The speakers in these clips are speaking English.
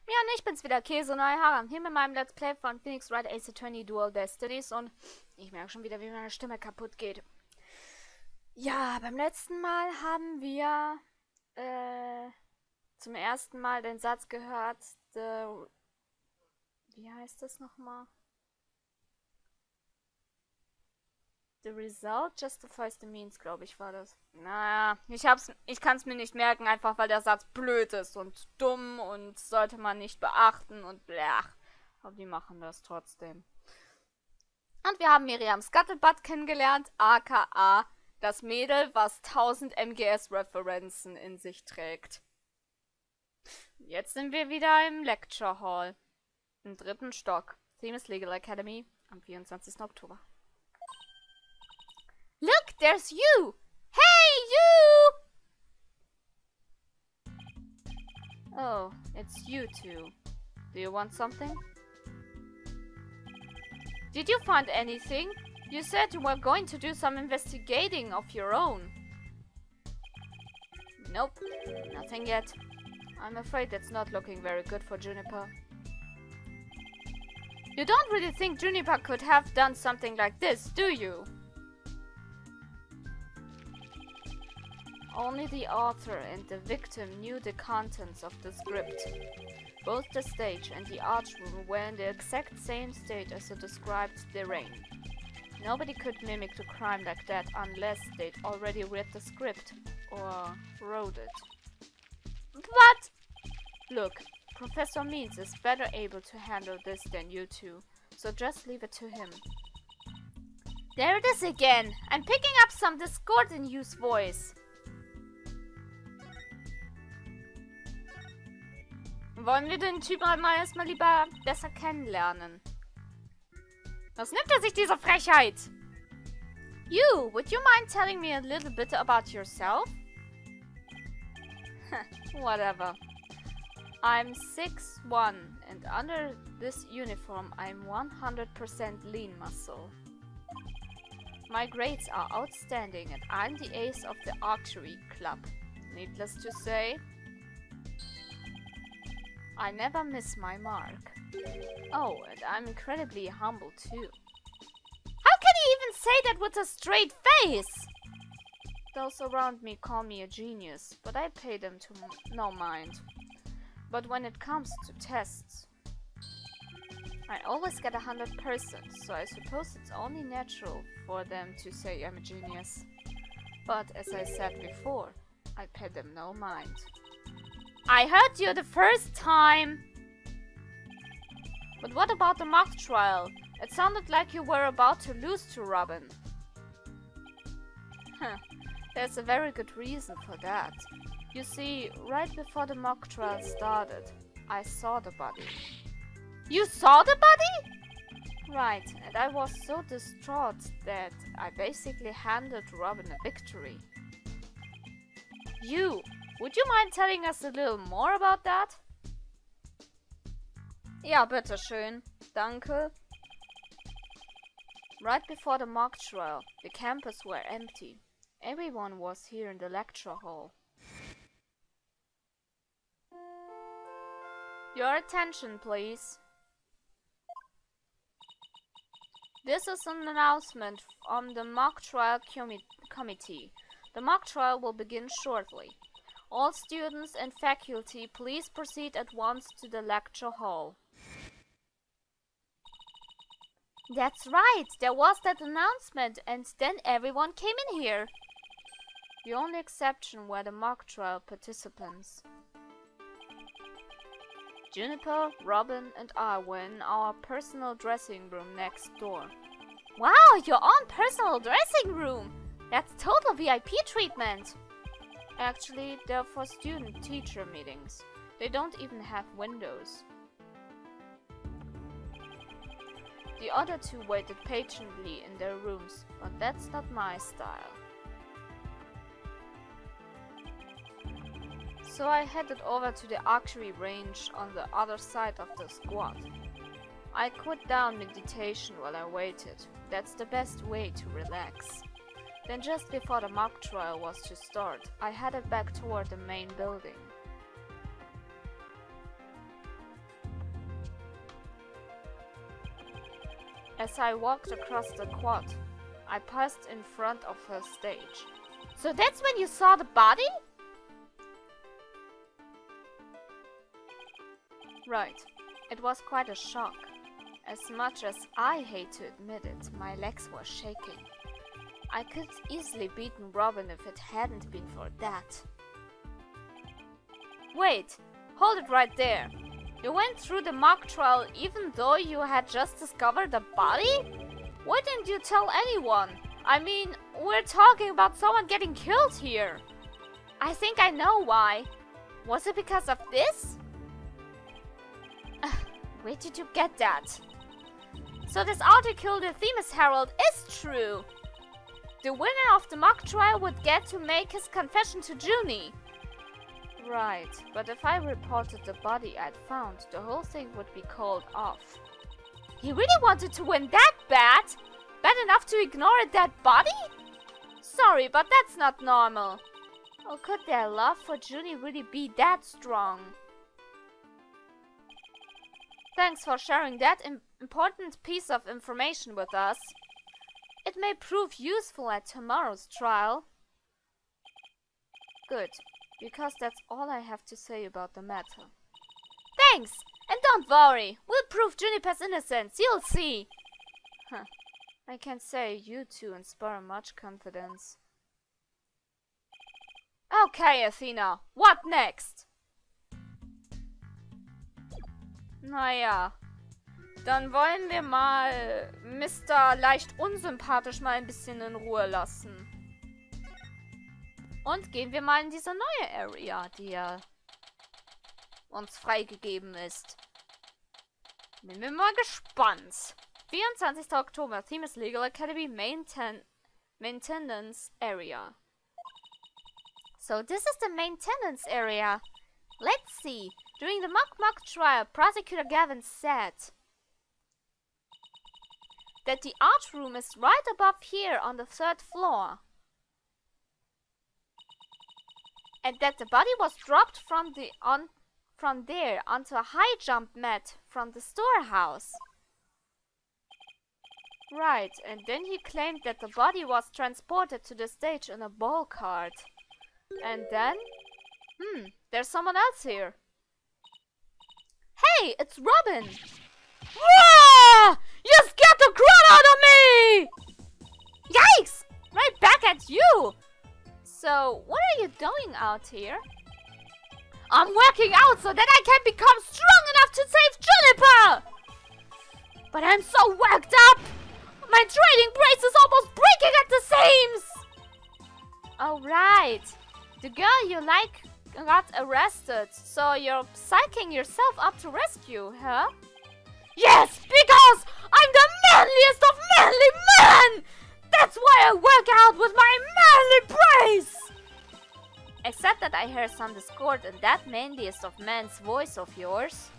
Ja, und ich bin's wieder, Käse Jahren, hier mit meinem Let's Play von Phoenix Wright Ace Attorney Dual Destinies und ich merke schon wieder, wie meine Stimme kaputt geht. Ja, beim letzten Mal haben wir zum ersten Mal den Satz gehört, wie heißt das nochmal? The result justifies the means, glaube ich, war das. Naja, ich kann es mir nicht merken, einfach weil der Satz blöd ist und dumm und sollte man nicht beachten und blech. Aber die machen das trotzdem. Und wir haben Miriam Scuttlebutt kennengelernt, aka das Mädel, was 1000 MGS-Referenzen in sich trägt. Jetzt sind wir wieder im Lecture Hall. Im 3. Stock. Themis Legal Academy am 24. Oktober. Look, there's you! Hey, you! Oh, it's you two. Do you want something? Did you find anything? You said you were going to do some investigating of your own. Nope, nothing yet. I'm afraid that's not looking very good for Juniper. You don't really think Juniper could have done something like this, do you? Only the author and the victim knew the contents of the script. Both the stage and the archroom were in the exact same state as the described terrain. Nobody could mimic the crime like that unless they'd already read the script or wrote it. But look, Professor Means is better able to handle this than you two, so just leave it to him. There it is again! I'm picking up some discord in you's voice. Wollen wir den Typ mal erstmal lieber besser kennenlernen? Was nimmt er sich diese Frechheit? You, would you mind telling me a little bit about yourself? Whatever. I'm 6'1", and under this uniform I'm 100% lean muscle. My grades are outstanding and I'm the ace of the archery club. Needless to say, I never miss my mark. Oh, and I'm incredibly humble too. How can you even say that with a straight face? Those around me call me a genius, but I pay them no mind. But when it comes to tests, I always get 100%, so I suppose it's only natural for them to say I'm a genius. But as I said before, I pay them no mind. I heard you the first time! But what about the mock trial? It sounded like you were about to lose to Robin. There's a very good reason for that. You see, right before the mock trial started, I saw the body. You saw the body? Right, and I was so distraught that I basically handed Robin a victory. Would you mind telling us a little more about that? Ja, bitteschön. Danke. Right before the mock trial, the campus were empty. Everyone was here in the lecture hall. Your attention, please. This is an announcement from the mock trial committee. The mock trial will begin shortly. All students and faculty, please proceed at once to the lecture hall. That's right, there was that announcement and then everyone came in here. The only exception were the mock trial participants. Juniper, Robin and I were in our personal dressing room next door. Wow, your own personal dressing room! That's total VIP treatment! Actually, they're for student-teacher meetings. They don't even have windows. The other two waited patiently in their rooms, but that's not my style. So I headed over to the archery range on the other side of the squad. I put down meditation while I waited. That's the best way to relax. Then just before the mock trial was to start, I headed back toward the main building. As I walked across the quad, I passed in front of her stage. So that's when you saw the body? Right. It was quite a shock. As much as I hate to admit it, my legs were shaking. I could easily beaten Robin if it hadn't been for that. Wait, hold it right there. You went through the mock trial even though you had just discovered the body? Why didn't you tell anyone? I mean, we're talking about someone getting killed here. I think I know why. Was it because of this? Where did you get that? So this article, the Themis Herald, is true. The winner of the mock trial would get to make his confession to Junie. Right, but if I reported the body I'd found, the whole thing would be called off. He really wanted to win that bad? Bad enough to ignore a dead body? Sorry, but that's not normal. Or could their love for Junie really be that strong? Thanks for sharing that important piece of information with us. It may prove useful at tomorrow's trial. Good, because that's all I have to say about the matter. Thanks! And don't worry, we'll prove Juniper's innocence, you'll see! Huh. I can't say you two inspire much confidence. Okay, Athena, what next? Naja, dann wollen wir mal Mr. leicht unsympathisch mal ein bisschen in Ruhe lassen. Und gehen wir mal in diese neue Area, die ja uns freigegeben ist. Bin mir mal gespannt. 24. Oktober, Themis Legal Academy Maintenance Area. So this is the maintenance area. Let's see. During the mock trial, Prosecutor Gavin said that the art room is right above here on the 3rd floor. And that the body was dropped from there onto a high jump mat from the storehouse. Right, and then he claimed that the body was transported to the stage in a ball cart. And then... there's someone else here. Hey, it's Robin! Whoa! You scared the crap out of me! Yikes! Right back at you! So, what are you doing out here? I'm working out so that I can become strong enough to save Juniper! But I'm so worked up! My training brace is almost breaking at the seams! Oh, right. The girl you like got arrested, so you're psyching yourself up to rescue her? Yes, because I'm the manliest of manly men! That's why I work out with my manly brace! Except that I hear some discord in that manliest of men's voice of yours.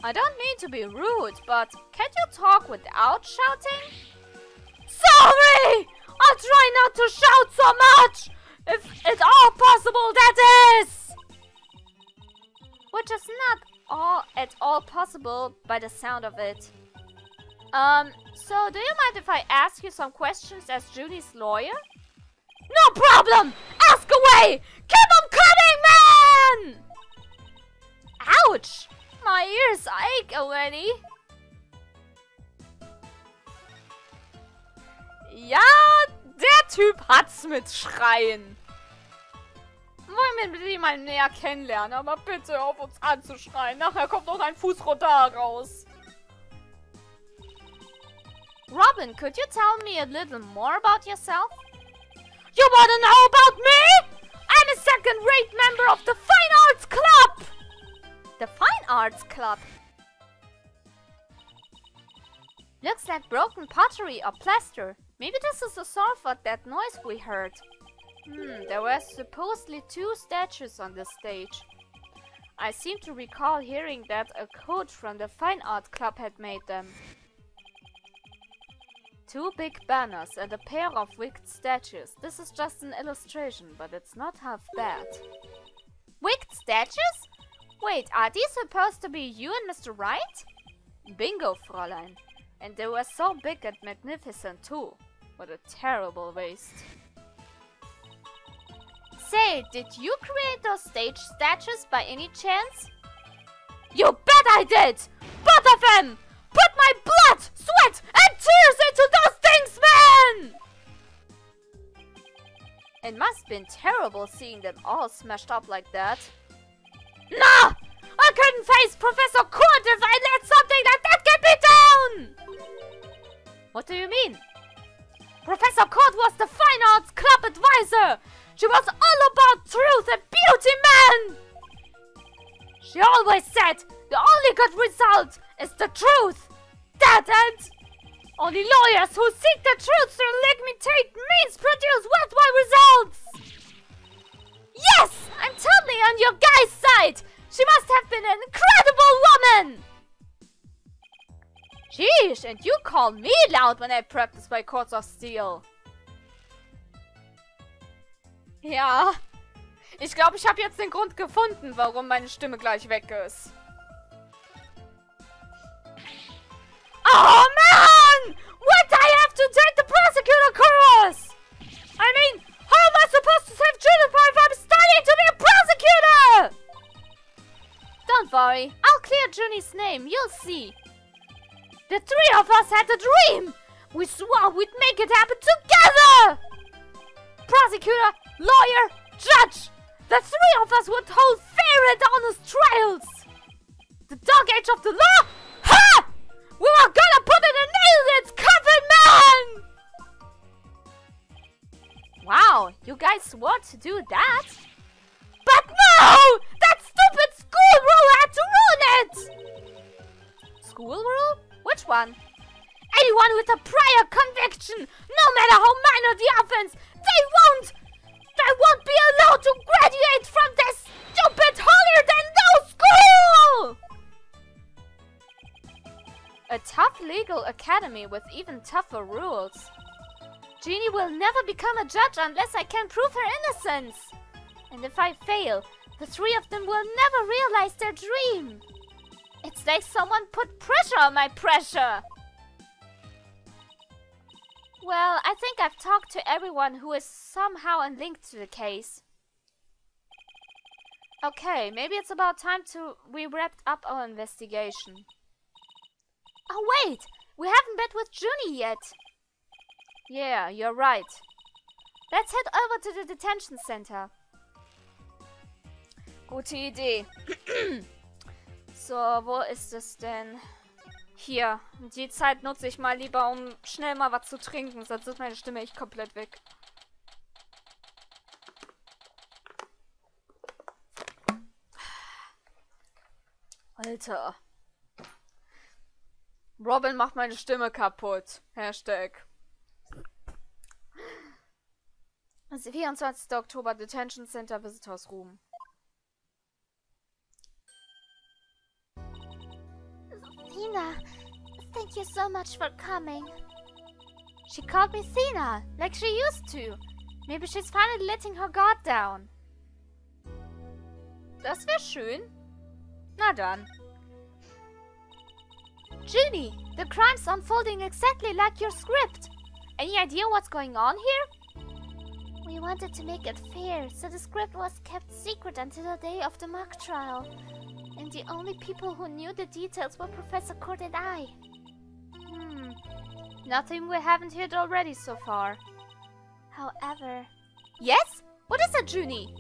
I don't mean to be rude, but can't you talk without shouting? Sorry! I'll try not to shout so much! If it's all possible, that is! Which is not at all possible by the sound of it. So do you mind if I ask you some questions as Junie's lawyer? No problem! Ask away! Keep on cutting, man! Ouch! My ears ache already. Ja, der Typ hat's mit Schreien. Wollen wir bitte mal näher kennenlernen, aber bitte auf uns anzuschreien. Nachher kommt noch ein Fuß runter raus. Robin, could you tell me a little more about yourself? You wanna know about me? I'm a second-rate member of the Fine Arts Club! The Fine Arts Club? Looks like broken pottery or plaster. Maybe this is the source of that noise we heard. There were supposedly 2 statues on the stage. I seem to recall hearing that a coach from the Fine Art Club had made them. 2 big banners and a pair of wigged statues. This is just an illustration, but it's not half bad. Wigged statues? Wait, are these supposed to be you and Mr. Wright? Bingo, Fräulein. And they were so big and magnificent too. What a terrible waste. Say, did you create those stage statues by any chance? You bet I did! Both of them! Put my blood, sweat, and tears into those things, man! It must have been terrible seeing them all smashed up like that. Nah! I couldn't face Professor Kurt if I let something like that get me down! What do you mean? Professor Kurt was the Fine Arts Club advisor! She was all about truth and beauty, man! She always said the only good result is the truth! That and only lawyers who seek the truth to limitate means produce worthwhile results! Yes! I'm totally on your guy's side! She must have been an incredible woman! Sheesh, and you call me loud when I practice my chords of steel. Ja, ich glaube, ich habe jetzt den Grund gefunden, warum meine Stimme gleich weg ist. Oh man! What I have to take the prosecutor course? I mean, how am I supposed to save Juniper if I'm studying to be a prosecutor? Don't worry, I'll clear Junie's name, you'll see. The three of us had a dream! We swore we'd make it happen together! Prosecutor, lawyer, judge! The three of us would hold fair and honest trials! The dog age of the law? Ha! We were gonna put in a nail in its coffin, man! Wow, you guys swore to do that? But no! That stupid school rule had to ruin it! School rule? Which one? Anyone with a prior conviction, no matter how minor the offense, they won't be allowed to graduate from this stupid holier-than-thou school! A tough legal academy with even tougher rules. Jeannie will never become a judge unless I can prove her innocence. And if I fail, the three of them will never realize their dream. It's like someone put pressure on my pressure. Well, I think I've talked to everyone who is somehow linked to the case. Okay, maybe it's about time we wrapped up our investigation. Oh wait, we haven't met with Junie yet. Yeah, you're right. Let's head over to the detention center. Gute Idee. So, wo ist es denn? Hier. Die Zeit nutze ich mal lieber, um schnell mal was zu trinken, sonst ist meine Stimme echt komplett weg. Alter. Robin macht meine Stimme kaputt. Hashtag. Also 24. Oktober, Detention Center, Visitors Room. Tina, thank you so much for coming. She called me Thina, like she used to. Maybe she's finally letting her guard down. Das wäre schön. Na dann. Junie, the crime's unfolding exactly like your script. Any idea what's going on here? We wanted to make it fair, so the script was kept secret until the day of the mock trial. And the only people who knew the details were Professor Kurt and I. Nothing we haven't heard already so far. However... Yes? What is it, Junie?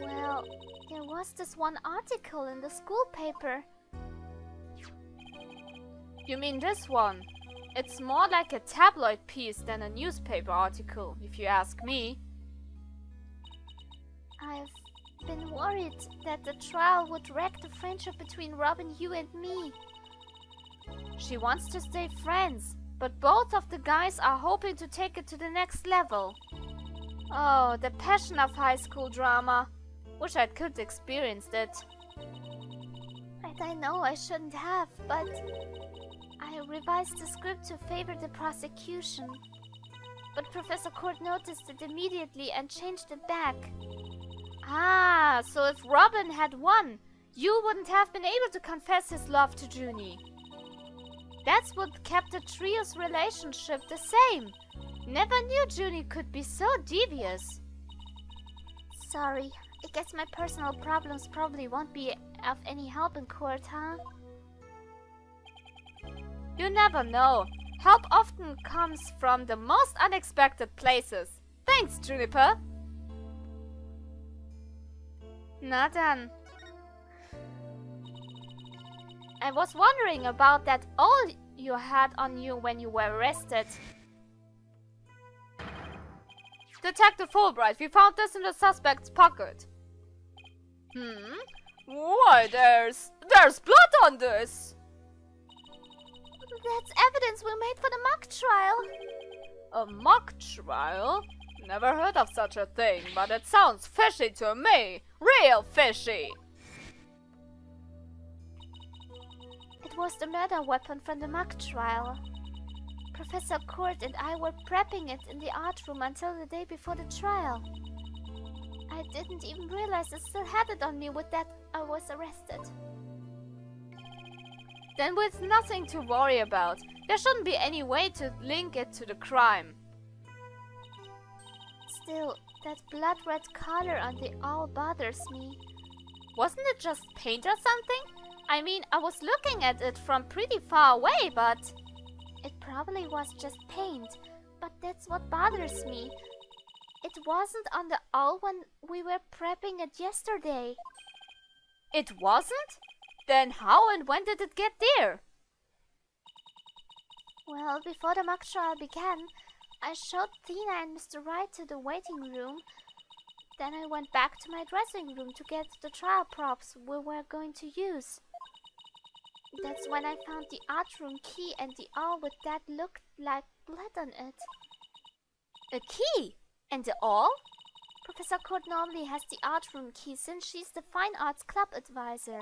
Well, there was this one article in the school paper. You mean this one? It's more like a tabloid piece than a newspaper article, if you ask me. I've been worried that the trial would wreck the friendship between Robin, you and me. She wants to stay friends, but both of the guys are hoping to take it to the next level. Oh, the passion of high school drama. Wish I could experience it. And I know I shouldn't have, but I revised the script to favor the prosecution. But Professor Kurt noticed it immediately and changed it back. Ah, so if Robin had won, you wouldn't have been able to confess his love to Junie. That's what kept the trio's relationship the same. Never knew Junie could be so devious. Sorry, I guess my personal problems probably won't be of any help in court, huh? You never know. Help often comes from the most unexpected places. Thanks, Juniper. Na dann. I was wondering about that all you had on you when you were arrested. Detective Fulbright, we found this in the suspect's pocket. Why, there's blood on this. That's evidence we made for the mock trial. A mock trial? Never heard of such a thing, but it sounds fishy to me. Real fishy. It was the murder weapon from the mock trial. Professor Court and I were prepping it in the art room until the day before the trial. I didn't even realize I still had it on me with that I was arrested. Then with nothing to worry about, there shouldn't be any way to link it to the crime. Still, that blood red color on the owl bothers me. Wasn't it just paint or something? I mean, I was looking at it from pretty far away, but... It probably was just paint, but that's what bothers me. It wasn't on the owl when we were prepping it yesterday. It wasn't? Then how and when did it get there? Well, before the mock trial began, I showed Tina and Mr. Wright to the waiting room. Then I went back to my dressing room to get the trial props we were going to use. That's when I found the art room key and the owl with that looked like blood on it. A key? And the awl? Professor Court normally has the art room key since she's the Fine Arts Club advisor.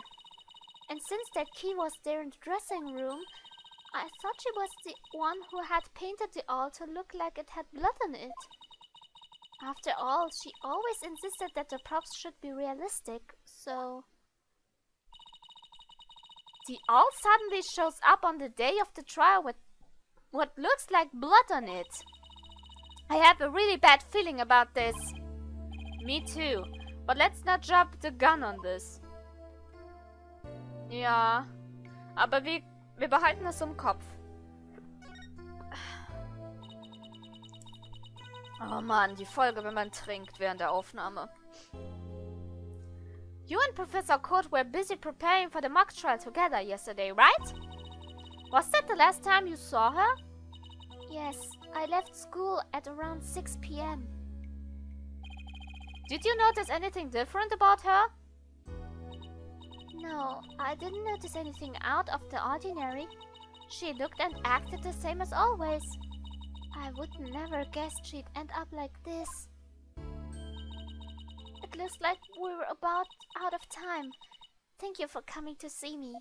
And since that key was there in the dressing room, I thought she was the one who had painted the owl to look like it had blood on it. After all, she always insisted that the props should be realistic, so... The owl suddenly shows up on the day of the trial with what looks like blood on it. I have a really bad feeling about this. Me too, but let's not jump the gun on this. Ja, aber wir behalten es im Kopf. Oh Mann, die Folge, wenn man trinkt während der Aufnahme. You and Professor Court were busy preparing for the mock trial together yesterday, right? Was that the last time you saw her? Yes, I left school at around 6 p.m. Did you notice anything different about her? No, I didn't notice anything out of the ordinary. She looked and acted the same as always. I would never guess she'd end up like this. It looks like we were about out of time. Thank you for coming to see me.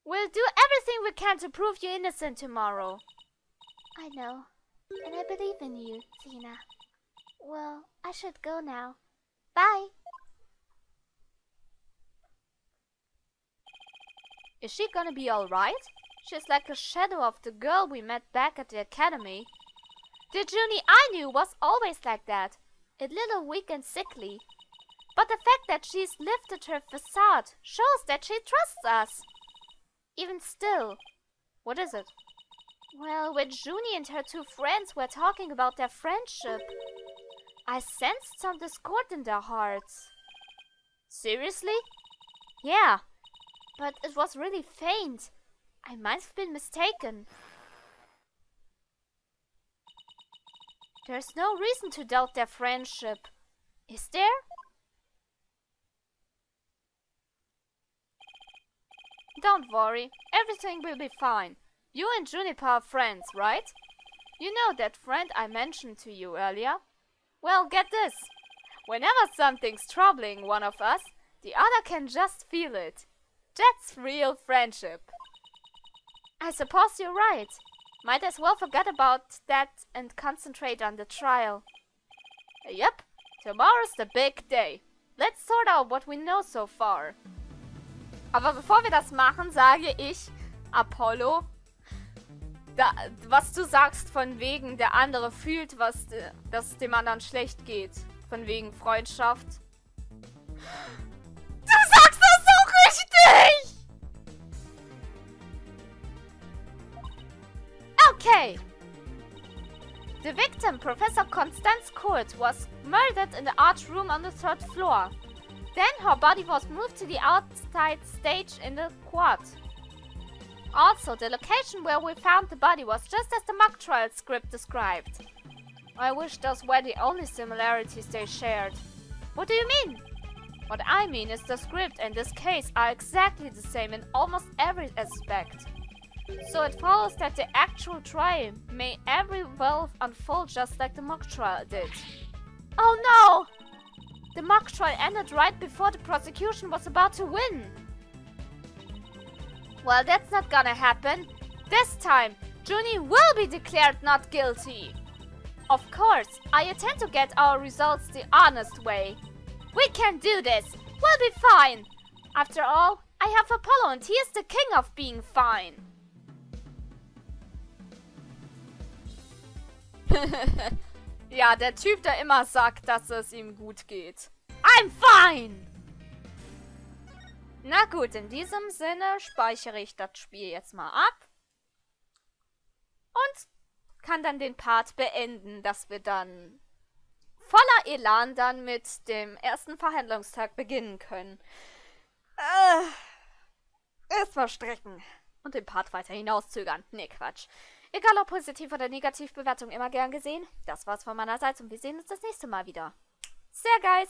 We'll do everything we can to prove you innocent tomorrow. I know. And I believe in you, Tina. Well, I should go now. Bye! Is she gonna be alright? She's like a shadow of the girl we met back at the academy. The Junie I knew was always like that. A little weak and sickly. But the fact that she's lifted her facade shows that she trusts us. Even still. What is it? Well, when Junie and her two friends were talking about their friendship, I sensed some discord in their hearts. Seriously? Yeah, but it was really faint. I might have been mistaken. There's no reason to doubt their friendship. Is there? Don't worry, everything will be fine. You and Juniper are friends, right? You know that friend I mentioned to you earlier? Well, get this. Whenever something's troubling one of us, the other can just feel it. That's real friendship. I suppose you're right. Might as well forget about that and concentrate on the trial. Yep, tomorrow's the big day. Let's sort out what we know so far. Aber bevor wir das machen, sage ich, Apollo. Was du sagst von wegen, der andere fühlt, dass es dem anderen schlecht geht. Von wegen Freundschaft. Du sagst das so richtig! Okay. The victim, Professor Constance Court, was murdered in the art room on the 3rd floor. Then her body was moved to the outside stage in the quad. Also, the location where we found the body was just as the mock trial script described. I wish those were the only similarities they shared. What do you mean? What I mean is the script and this case are exactly the same in almost every aspect. So it follows that the actual trial may every well unfold just like the mock trial did. Oh no! The mock trial ended right before the prosecution was about to win. Well, that's not gonna happen. This time, Junie will be declared not guilty. Of course, I intend to get our results the honest way. We can do this. We'll be fine. After all, I have Apollo and he is the king of being fine. Ja, der Typ, der immer sagt, dass es ihm gut geht. I'm fine! Na gut, in diesem Sinne speichere ich das Spiel jetzt mal ab. Und kann dann den Part beenden, dass wir dann voller Elan dann mit dem ersten Verhandlungstag beginnen können. Erstmal strecken und den Part weiter hinauszögern. Nee, Quatsch. Egal ob positiv oder negativ, Bewertung immer gern gesehen. Das war's von meiner Seite und wir sehen uns das nächste Mal wieder. Sehr geil!